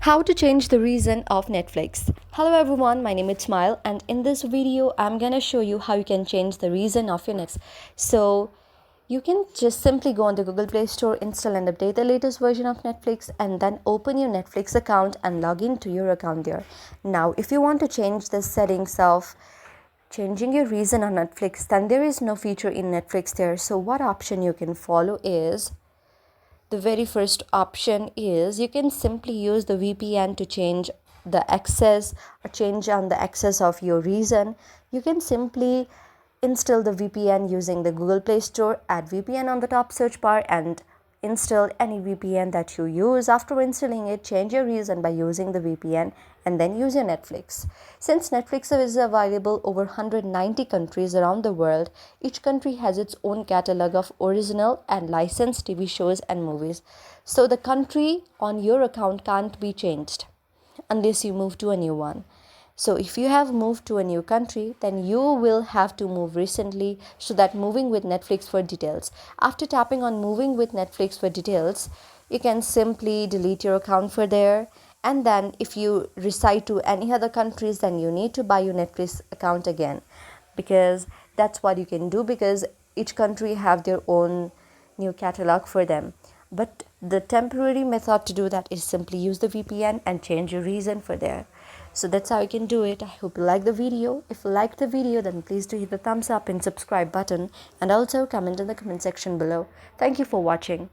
How to change the reason of Netflix. Hello everyone, my name is Smile, and in this video I'm gonna show you how you can change the reason of your Netflix. So you can just simply go on the Google Play Store, install and update the latest version of Netflix, and then open your Netflix account and log into your account there. Now if you want to change the settings of changing your reason on Netflix, then there is no feature in Netflix there. So what option you can follow is, the very first option is you can simply use the VPN to change the access or change on the access of your reason. You can simply install the VPN using the Google Play Store, add VPN on the top search bar and install any VPN that you use. After installing it, change your reason by using the VPN and then use your Netflix. Since Netflix is available over 190 countries around the world, each country has its own catalog of original and licensed TV shows and movies. So the country on your account can't be changed unless you move to a new one. So if you have moved to a new country, then you will have to move recently, so that moving with Netflix for details. After tapping on moving with Netflix for details, you can simply delete your account for there. And then if you reside to any other countries, then you need to buy your Netflix account again, because that's what you can do, because each country have their own new catalog for them. But the temporary method to do that is simply use the VPN and change your reason for there. So that's how you can do it. I hope you like the video. If you like the video, then please do hit the thumbs up and subscribe button, and also comment in the comment section below. Thank you for watching.